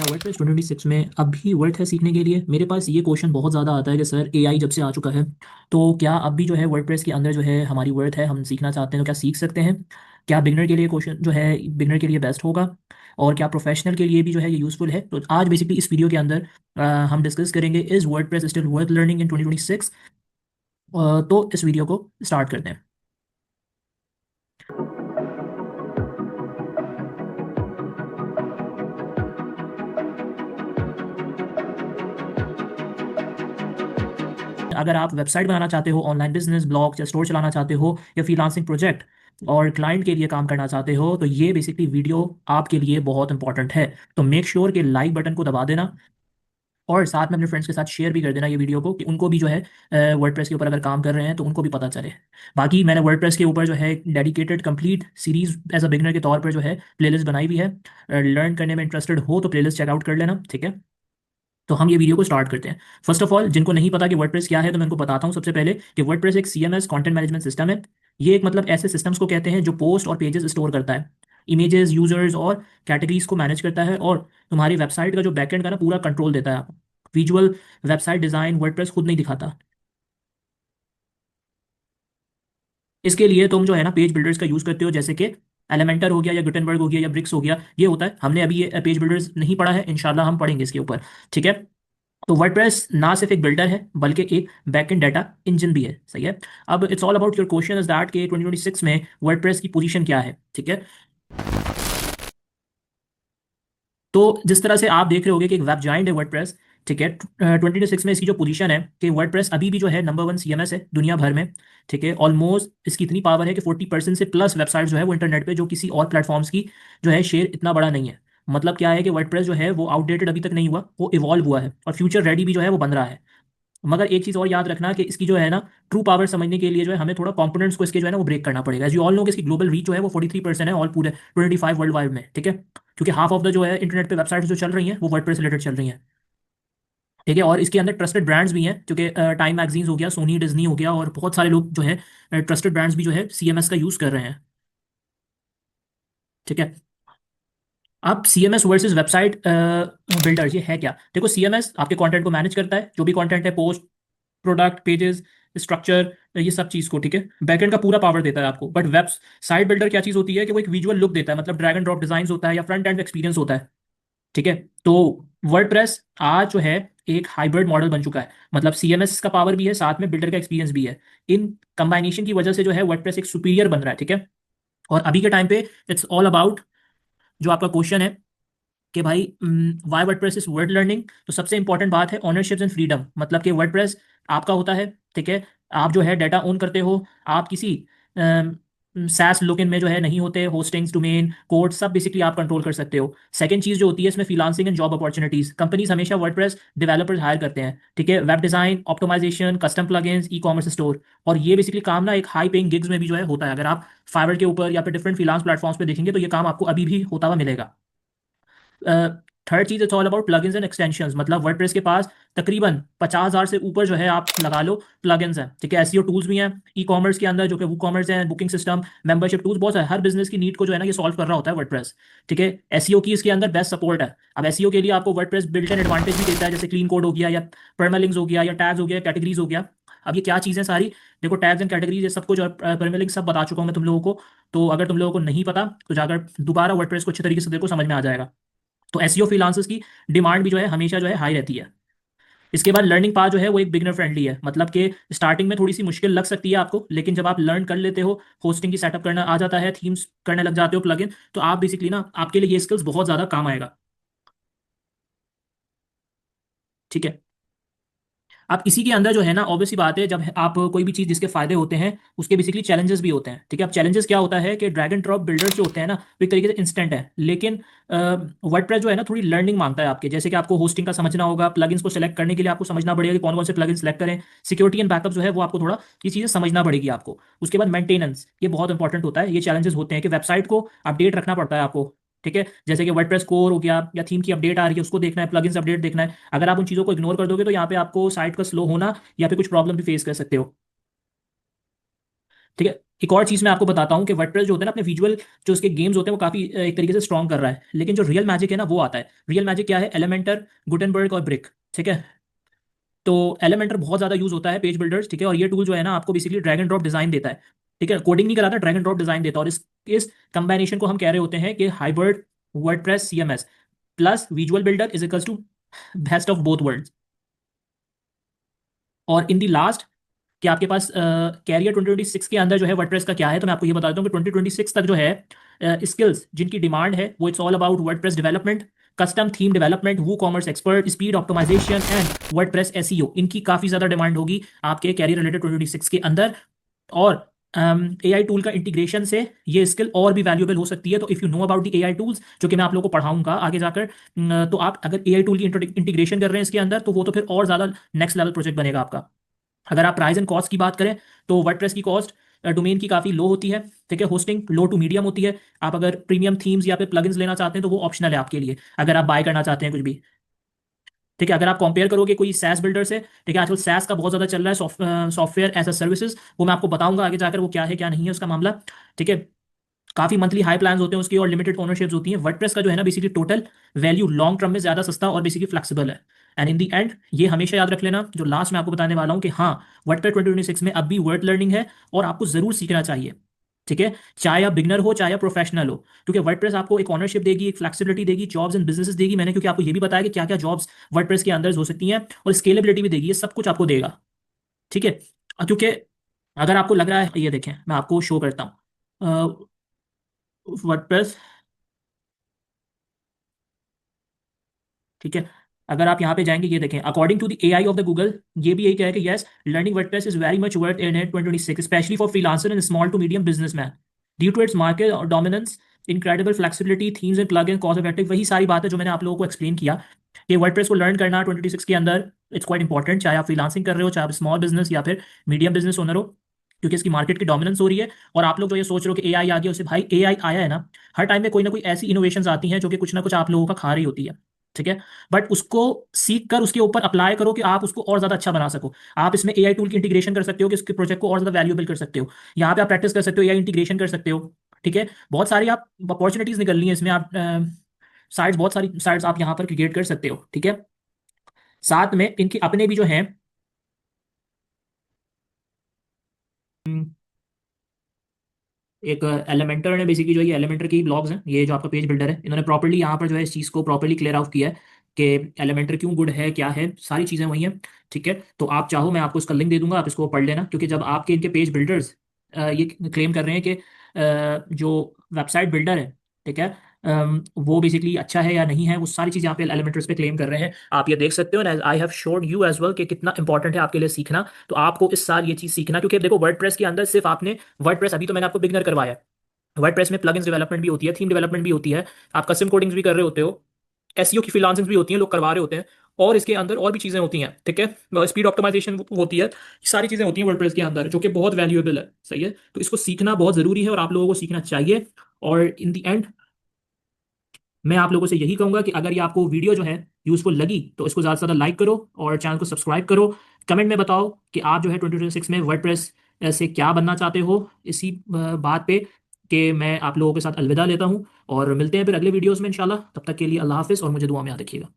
क्या वर्डप्रेस 2026 में अब भी वर्थ है सीखने के लिए? मेरे पास ये क्वेश्चन बहुत ज़्यादा आता है कि सर एआई जब से आ चुका है तो क्या अब भी जो है वर्डप्रेस के अंदर जो है हमारी वर्थ है, हम सीखना चाहते हैं तो क्या सीख सकते हैं? क्या बिगनर के लिए क्वेश्चन जो है बिगनर के लिए बेस्ट होगा और क्या प्रोफेशनल के लिए भी जो है ये यूज़फुल है? तो आज बेसिकली इस वीडियो के अंदर हम डिस्कस करेंगे is WordPress still worth learning in 2026। तो इस वीडियो को स्टार्ट करते हैं। अगर आप वेबसाइट बनाना चाहते हो, ऑनलाइन बिजनेस, ब्लॉग या स्टोर चलाना चाहते हो या फ्रीलांसिंग प्रोजेक्ट और क्लाइंट के लिए काम करना चाहते हो तो ये बेसिकली वीडियो आपके लिए बहुत इंपॉर्टेंट है। तो मेक श्योर कि लाइक बटन को दबा देना और साथ में अपने फ्रेंड्स के साथ शेयर भी कर देना ये वीडियो को कि उनको भी जो है वर्डप्रेस के ऊपर अगर काम कर रहे हैं तो उनको भी पता चले। बाकी मैंने वर्डप्रेस के ऊपर जो है dedicated complete series as a beginner के तौर पर जो है प्लेलिस्ट बनाई हुई है। लर्न करने में इंटरेस्टेड हो तो प्लेलिस्ट चेकआउट कर लेना, ठीक है। तो हम ये वीडियो को स्टार्ट करते हैं। फर्स्ट ऑफ ऑल, जिनको नहीं पता कि वर्डप्रेस क्या है तो मैं उनको बताता हूँ सबसे पहले कि वर्डप्रेस एक सीएमएस कंटेंट मैनेजमेंट सिस्टम है। ये एक मतलब ऐसे सिस्टम्स को कहते हैं जो पोस्ट और पेजेस स्टोर करता है, इमेजेस, यूजर्स और कैटेगरीज को मैनेज करता है और तुम्हारी वेबसाइट का जो बैकएंड का ना पूरा कंट्रोल देता है आपको। विजुअल वेबसाइट डिज़ाइन वर्डप्रेस खुद नहीं दिखाता। इसके लिए तुम जो है ना पेज बिल्डर्स का यूज़ करते हो, जैसे कि एलिमेंटर हो गया या गुटेनबर्ग हो गया या ब्रिक्स हो गया, ये होता है। हमने अभी ये पेज बिल्डर्स नहीं पढ़ा है, इंशाल्लाह हम पढ़ेंगे इसके ऊपर, ठीक है। तो वर्डप्रेस ना सिर्फ एक बिल्डर है बल्कि एक बैकएंड डाटा इंजन भी है, सही है। अब it's all about your question is that कि 2026 में वर्डप्रेस की पोजीशन क्या है, ठीक है। तो जिस तरह से आप देख रहे होगे कि एक वेब जाइंट है वर्डप्रेस, ठीक है। 2026 में इसकी जो पोजीशन है कि वर्डप्रेस अभी भी जो है नंबर वन सीएमएस है दुनिया भर में, ठीक है। ऑलमोस्ट इसकी इतनी पावर है कि 40% से प्लस वेबसाइट जो है वो इंटरनेट पे जो किसी और प्लेटफॉर्म्स की जो है शेयर इतना बड़ा नहीं है। मतलब क्या है कि वर्डप्रेस जो है वो आउटडेटेड अभी तक नहीं हुआ, वो इवॉल्व हुआ है और फ्यूचर रेडी भी जो है वो बन रहा है। मगर एक चीज़ और याद रखना कि इसकी जो है ना ट्रू पावर समझने के लिए जो है हमें थोड़ा कंपोनेंट्स को इसके जो है ना वो ब्रेक करना पड़ेगा। एज यू ऑल नो कि इसकी ग्लोबल रीच जो है वो 43% है, ऑल पूरे 25 वर्ल्ड वाइड में, ठीक है। क्योंकि हाफ ऑफ द जो है इंटरनेट पे वेबसाइट्स जो चल रही हैं वो वर्डप्रेस रिलेटेड चल रही हैं, ठीक है। और इसके अंदर ट्रस्टेड ब्रांड्स भी हैं, क्योंकि टाइम मैगजीन्स हो गया, सोनी, डिज्नी हो गया और बहुत सारे लोग जो है ट्रस्टेड ब्रांड्स भी जो है सीएमएस का यूज़ कर रहे हैं, ठीक है। अब सीएमएस वर्सेस वेबसाइट बिल्डर ये है क्या? देखो, सीएमएस आपके कंटेंट को मैनेज करता है, जो भी कंटेंट है, पोस्ट, प्रोडक्ट, पेजेस, स्ट्रक्चर, ये सब चीज़ को, ठीक है। बैकएंड का पूरा पावर देता है आपको। बट वेब साइट बिल्डर क्या चीज़ होती है कि वो एक विजुअल लुक देता है, मतलब ड्रैग एंड ड्रॉप डिजाइन होता है या फ्रंट एंड एक्सपीरियंस होता है, ठीक है। तो वर्डप्रेस आज जो है एक हाइब्रिड मॉडल बन चुका है, मतलब सीएमएस का पावर भी है, साथ में बिल्डर का एक्सपीरियंस भी है। इन कंबाइनेशन की वजह से जो है वर्डप्रेस एक सुपीरियर बन रहा है, ठीक है। और अभी के टाइम पे इट्स ऑल अबाउट जो आपका क्वेश्चन है कि भाई why WordPress is worth learning, तो सबसे इंपॉर्टेंट बात है ऑनरशिप एंड फ्रीडम। मतलब कि वर्डप्रेस आपका होता है, ठीक है। आप जो है डाटा ओन करते हो, आप किसी सैस लुकिन में जो है नहीं होते। होस्टिंग्स, डोमेन, कोड सब बेसिकली आप कंट्रोल कर सकते हो। सेकंड चीज़ जो होती है इसमें freelancing and job opportunities, companies हमेशा वर्डप्रेस डेवलपर्स हायर करते हैं, ठीक है। Web design, optimisation, custom plugins, e commerce store. और ये बेसिकली काम ना एक हाई पेइंग गिग्स में भी जो है होता है। अगर आप फाइवर के ऊपर या फिर डिफरेंट फ्रीलांस प्लेटफॉर्म्स पे देखेंगे तो ये काम आपको अभी भी होता हुआ मिलेगा। थर्ड चीज it's all about plugins and extensions. मतलब वर्डप्रेस के पास तकरीबन 50,000 से ऊपर जो है आप लगा लो प्लगइन्स हैं, ठीक है। एसईओ टूल्स भी हैं ई कॉमर्स के अंदर, जो कि वो कॉमर्स है, बुकिंग सिस्टम, मेंबरशिप टूल्स, बहुत है। हर बिजनेस की नीड को जो है ना ये सॉल्व कर रहा होता है वर्डप्रेस, ठीक है। एसईओ की इसके अंदर बेस्ट सपोर्ट है। अब एसईओ के लिए आपको वर्डप्रेस बिल्ट इन एडवांटेज भी देता है, जैसे क्लीन कोड हो गया या परमालिंक्स हो गया या टैग्स हो गया, कैटेगरीज हो गया। अब ये क्या चीज़ें सारी, देखो टैग्स एंड कैटेगरीज ये सब कुछ और परमालिंक्स सब बता चुका हूँ मैं तुम लोगों को। तो अगर तुम लोगों को नहीं पता तो जाकर दोबारा वर्डप्रेस को अच्छे तरीके से देखो, समझ में आ जाएगा। तो एसईओ फ्रीलांसर्स की डिमांड भी जो है हमेशा जो है हाई रहती है। इसके बाद लर्निंग पाथ जो है वो एक बिगनर फ्रेंडली है, मतलब कि स्टार्टिंग में थोड़ी सी मुश्किल लग सकती है आपको, लेकिन जब आप लर्न कर लेते हो, होस्टिंग की सेटअप करना आ जाता है, थीम्स करने लग जाते हो, प्लगइन, तो आप बेसिकली ना आपके लिए ये स्किल्स बहुत ज़्यादा काम आएगा, ठीक है। अब इसी के अंदर जो है ना ऑब्वियस सी बात है, जब आप कोई भी चीज़ जिसके फायदे होते हैं उसके बेसिकली चैलेंजेस भी होते हैं, ठीक है। अब चैलेंजेस क्या होता है कि ड्रैग एंड ड्रॉप बिल्डर्स जो होते हैं ना वो एक तरीके से इंस्टेंट है, लेकिन वर्डप्रेस जो है ना थोड़ी लर्निंग मांगता है आपके, जैसे कि आपको होस्टिंग का समझना होगा, प्लगइन्स को सेलेक्ट करने के लिए आपको समझना पड़ेगा कि कौन कौन से प्लगइन सेलेक्ट करें, सिक्योरिटी एंड बैकअप जो है वो आपको थोड़ा ये चीज़ें समझना पड़ेगी आपको। उसके बाद मेंटेनेंस, ये बहुत इंपॉर्टेंट होता है। ये चैलेंजेस होते हैं कि वेबसाइट को अपडेट रखना पड़ता है आपको, ठीक है। जैसे कि वर्डप्रेस कोर हो गया या थीम की अपडेट आ रही है उसको देखना है, प्लगइन्स अपडेट देखना है। अगर आप उन चीज़ों को इग्नोर कर दोगे तो यहाँ पे आपको साइट का स्लो होना या फिर कुछ प्रॉब्लम भी फेस कर सकते हो। ठीक है। एक और चीज़ मैं आपको बताता हूँ कि वर्डप्रेस जो होता है ना, अपने विजुअल जो उसके गेम्स होते हैं वो काफ़ी एक तरीके से स्ट्रॉन्ग कर रहा है, लेकिन जो रियल मैजिक है ना वो आता है। रियल मैजिक क्या है? एलिमेंटर, गुटेनबर्ग और ब्रिक। ठीक है। तो एलिमेंटर बहुत ज़्यादा यूज़ होता है पेज बिल्डर्स, ठीक है, और ये टूल जो है ना आपको basically drag and drop design देता है। ठीक है, कोडिंग नहीं कराता, ड्रैग एंड ड्रॉप डिज़ाइन देता है। और इस कंबाइनेशन को हम कह रहे होते हैं कि hybrid WordPress CMS plus visual builder is equals to best of both worlds. और इन दी लास्ट कि आपके पास कैरियर 2026 के अंदर जो है वर्डप्रेस का क्या है, तो मैं आपको ये बता देता हूँ कि 2026 तक जो है स्किल्स जिनकी डिमांड है वो it's all about WordPress development, custom theme development, WooCommerce expert, speed optimisation and WordPress SEO. इनकी काफ़ी ज़्यादा डिमांड होगी आपके कैरियर रिलेटेड 2026 के अंदर। और एआई टूल का इंटीग्रेशन से ये स्किल और भी वैल्यूएबल हो सकती है। तो if you know about the AI tools, जो कि मैं आप लोगों को पढ़ाऊंगा आगे जाकर, तो आप अगर एआई टूल की इंटीग्रेशन कर रहे हैं इसके अंदर, तो वो तो फिर और ज़्यादा नेक्स्ट लेवल प्रोजेक्ट बनेगा आपका। अगर आप प्राइस एंड कॉस्ट की बात करें तो वर्डप्रेस की कॉस्ट डोमेन की काफ़ी लो होती है। ठीक है, होस्टिंग लो टू मीडियम होती है। आप अगर प्रीमियम थीम्स या फिर प्लगइन्स लेना चाहते हैं तो वो ऑप्शनल है आपके लिए, अगर आप बाय करना चाहते हैं कुछ भी। ठीक है, अगर आप कंपेयर करोगे कोई सैस बिल्डर से, ठीक है, आजकल सैस का बहुत ज़्यादा चल रहा है, सॉफ्टवेयर एज अ सर्विसेज, वो मैं आपको बताऊंगा आगे जाकर वो क्या है क्या नहीं है उसका मामला। ठीक है, काफ़ी मंथली हाई प्लान्स होते हैं उसकी और लिमिटेड ओनरशिप्स होती हैं। वर्डप्रेस का जो है ना basically total value long term में ज़्यादा सस्ता और बेसिकली फ्लेक्सिबल है। एंड इन दी एंड ये हमेशा याद रख लेना, जो लास्ट में आपको बताने वाला हूँ, कि हाँ, वर्डप्रेस 2026 में अब भी वर्थ लर्निंग है और आपको ज़रूर सीखना चाहिए। ठीक है, चाहे आप बिगनर हो चाहे आप प्रोफेशनल हो, क्योंकि वर्डप्रेस आपको एक ऑनरशिप देगी, एक फ्लेक्सिबिलिटी देगी, जॉब्स एंड बिजनेसेस देगी मैंने, क्योंकि आपको ये भी बताया कि क्या क्या जॉब्स वर्डप्रेस के अंदर हो सकती हैं, और स्केलेबिलिटी भी देगी, ये सब कुछ आपको देगा। ठीक है। क्योंकि अगर आपको लग रहा है, ये देखें मैं आपको शो करता हूँ वर्डप्रेस। ठीक है, अगर आप यहाँ पे जाएंगे, ये देखें, according to the AI of the Google, ये भी यही कहा है कि yes, learning WordPress is very much worth in 2026 specially for freelancer and small to medium businessman due to its market dominance, incredible flexibility, themes and plugin, cost effective. वही सारी बात है जो मैंने आप लोगों को एक्सप्लेन किया कि वर्डप्रेस को लर्न करना 2026 के अंदर इट्स क्वाइट इंपॉर्टेंट, चाहे आप फ्रीलांसिंग कर रहे हो, चाहे आप स्मॉल बिजनेस या फिर मीडियम बिजनेस ओनर हो, क्योंकि इसकी मार्केट की डोमिनेंस हो रही है। और आप लोग जो ये सोच रहे हो कि एआई आ गया, उसे भाई एआई आया है ना, हर टाइम में कोई ना कोई ऐसी इनोवेशंस आती हैं जो कि कुछ ना कुछ आप लोगों का खा रही होती है। ठीक है, बट उसको सीख कर उसके ऊपर अप्लाई करो कि आप उसको और ज़्यादा अच्छा बना सको। आप इसमें एआई टूल की इंटीग्रेशन कर सकते हो कि उसके प्रोजेक्ट को और ज़्यादा वैल्यूएबल कर सकते हो। यहाँ पे आप प्रैक्टिस कर सकते हो, एआई इंटीग्रेशन कर सकते हो। ठीक है, बहुत सारी आप अपॉर्चुनिटीज़ निकल रही हैं इसमें। आप साइट्स, बहुत सारी साइट्स आप यहाँ पर क्रिएट कर सकते हो। ठीक है, साथ में इनकी अपने भी जो हैं, एक एलिमेंटर ने बेसिकली जो है, ये एलिमेंटर के ही ब्लॉग्स हैं, ये जो आपका पेज बिल्डर है, इन्होंने प्रॉपर्ली यहाँ पर जो है इस चीज़ को प्रॉपर्ली क्लियर आउट किया है कि एलिमेंटर क्यों गुड है, क्या है, सारी चीज़ें वही हैं। ठीक है, तो आप चाहो मैं आपको इसका लिंक दे दूंगा, आप इसको पढ़ लेना, क्योंकि जब आपके इनके पेज बिल्डर्स ये क्लेम कर रहे हैं कि जो वेबसाइट बिल्डर है, ठीक है, वो बेसिकली अच्छा है या नहीं है, वो सारी चीज़ यहाँ पे एलिमेंटर्स पे क्लेम कर रहे हैं। आप ये देख सकते हो, and I have showed you as well कि कितना इंपॉर्टेंट है आपके लिए सीखना। तो आपको इस साल ये चीज़ सीखना, क्योंकि देखो वर्डप्रेस के अंदर सिर्फ आपने वर्डप्रेस, अभी तो मैंने आपको बिगनर करवाया है, वर्डप्रेस में प्लगइन्स डेवलपमेंट भी होती है, थीम डेवलपमेंट भी होती है, आप कस्टम कोडिंग्स भी कर रहे होते हो, एसईओ की फ्रीलांसिंग भी होती है, लोग करवा रहे होते हैं, और इसके अंदर और भी चीज़ें होती हैं। ठीक है, स्पीड ऑप्टिमाइजेशन होती है, ये सारी चीज़ें होती हैं वर्डप्रेस के अंदर, जो कि बहुत वैल्यूएबल है। सही है, तो इसको सीखना बहुत ज़रूरी है और आप लोगों को सीखना चाहिए। और इन द एंड मैं आप लोगों से यही कहूंगा कि अगर ये आपको वीडियो जो है यूजफुल लगी, तो इसको ज़्यादा से ज़्यादा लाइक करो और चैनल को सब्सक्राइब करो। कमेंट में बताओ कि आप जो है 2026 में वर्डप्रेस से क्या बनना चाहते हो। इसी बात पे कि मैं आप लोगों के साथ अलविदा लेता हूँ, और मिलते हैं फिर अगले वीडियोस में इंशाल्लाह। तब तक के लिए अल्लाह हाफिज़ और मुझे दुआ में याद रखिएगा।